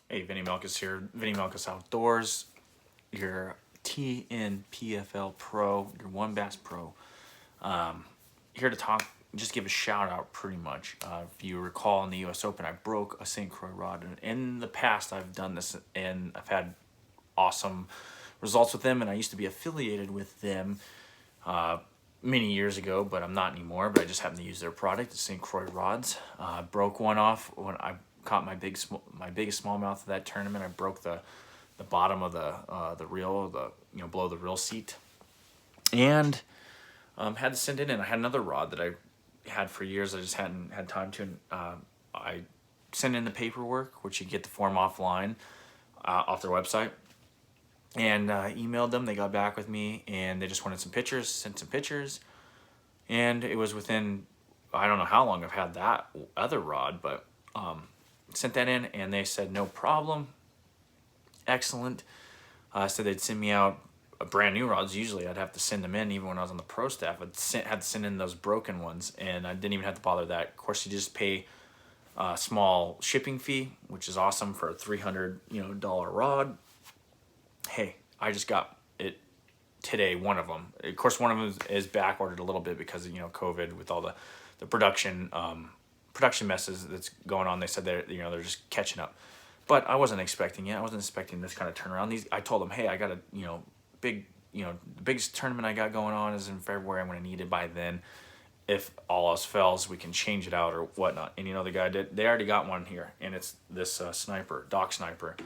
Hey, Vinny Melkus here. Vinny Melkus Outdoors, your TNPFL Pro, your One Bass Pro. Here to talk, just give a shout out pretty much. If you recall in the US Open, I broke a St. Croix rod. And in the past, I've done this and I've had awesome results with them. And I used to be affiliated with them many years ago, but I'm not anymore. But I just happen to use their product, the St. Croix rods. Broke one off when I caught my biggest smallmouth of that tournament. I broke the bottom of the reel, below the reel seat, and had to send it in. I had another rod that I had for years. I just hadn't had time to. I sent in the paperwork, which you get the form offline off their website, and emailed them. They got back with me, and they just wanted some pictures. Sent some pictures, and it was within, I don't know how long I've had that other rod, but sent that in, and they said no problem. Excellent. So they'd send me out brand new rods. Usually I'd have to send them in even when I was on the pro staff. Had to send in those broken ones, and I didn't even have to bother that. Of course, you just pay a small shipping fee, which is awesome for a $300 rod. Hey, I just got it today, one of them. Of course, one of them is back ordered a little bit because of COVID with all the production messes that's going on. They said they're just catching up. But I wasn't expecting it. I wasn't expecting this kind of turnaround. I told them, hey, I got a big the biggest tournament I got going on is in February. I'm going to need it by then. If all else fails, we can change it out or whatnot. And the guy did. They already got one here, and it's this sniper, dock sniper.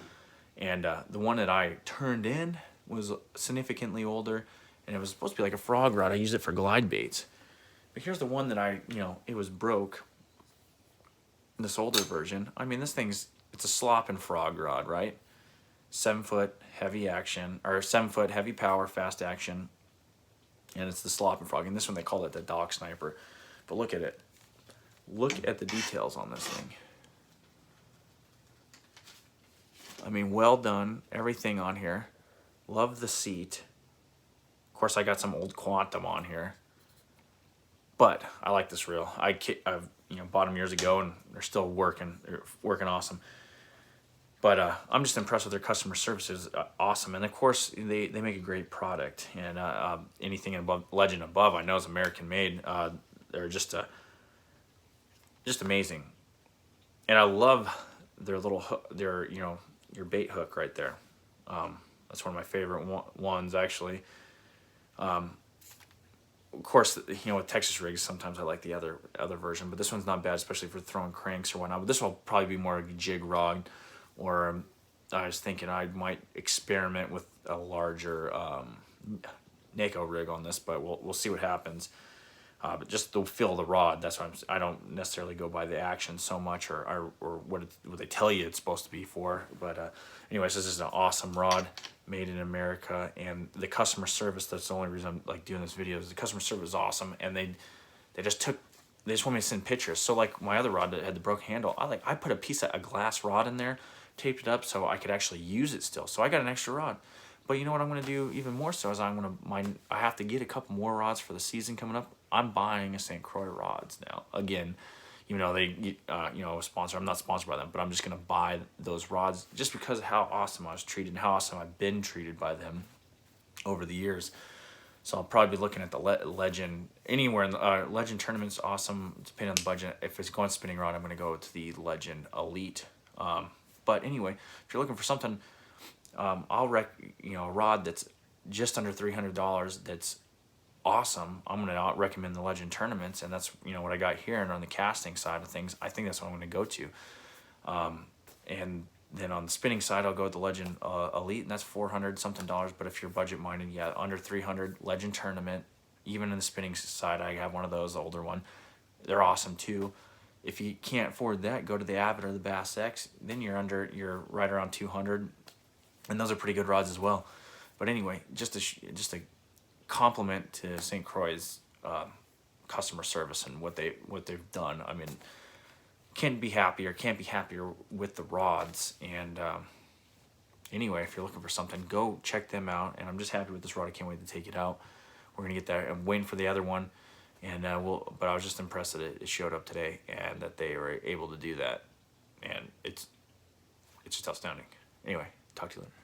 And the one that I turned in was significantly older, and it was supposed to be like a frog rod. I used it for glide baits. But here's the one that it was broke. This older version. I mean, it's a slop and frog rod, right? 7 foot heavy action, or 7 foot heavy power, fast action, and it's the slop and frog. And this one they call it the dock sniper. But look at it. Look at the details on this thing. I mean, well done. Everything on here. Love the seat. Of course, I got some old Quantum on here. But I like this reel. I've bought them years ago, and they're still working. They're working awesome. But I'm just impressed with their customer service. Is awesome, and of course they make a great product. And anything above Legend above, I know is American made. They're just amazing, and I love their little your bait hook right there. That's one of my favorite ones actually. Of course, with Texas rigs, sometimes I like the other version, but this one's not bad, especially for throwing cranks or whatnot. But this will probably be more like a jig rod, or I was thinking I might experiment with a larger NACO rig on this, but we'll see what happens. But just the feel of the rod, that's why I don't necessarily go by the action so much, or what they tell you it's supposed to be for. But anyways, this is an awesome rod, made in America, and the customer service. That's the only reason I'm like doing this video. Is the customer service is awesome, and they just want me to send pictures. So like my other rod that had the broken handle, I put a glass rod in there, taped it up so I could actually use it still. So I got an extra rod. But you know what I'm going to do even more so is I have to get a couple more rods for the season coming up. I'm buying a St. Croix rods now. Again, they a sponsor. I'm not sponsored by them, but I'm just going to buy those rods just because of how awesome I was treated and how awesome I've been treated by them over the years. So I'll probably be looking at the Legend anywhere in the Legend tournaments. Awesome, depending on the budget. If it's going spinning rod, I'm going to go to the Legend Elite. But anyway, if you're looking for something, I'll a rod that's just under $300 that's awesome. I'm going to recommend the Legend tournaments, and that's what I got here. And on the casting side of things, I think that's what I'm going to go to. And then on the spinning side, I'll go with the Legend Elite, and that's $400 something. But if you're budget minded, yeah, under 300 Legend tournament. Even in the spinning side, I have one of those, the older one. They're awesome too. If you can't afford that, go to the Avid or the Bass X. Then you're right around 200, and those are pretty good rods as well. But anyway, just a compliment to St. Croix's customer service and what they've done. I mean, can't be happier with the rods. And anyway, if you're looking for something, go check them out. And I'm just happy with this rod. I can't wait to take it out. We're gonna get that. I'm waiting for the other one, and but I was just impressed that it showed up today and that they were able to do that. And it's just outstanding. Anyway, talk to you later.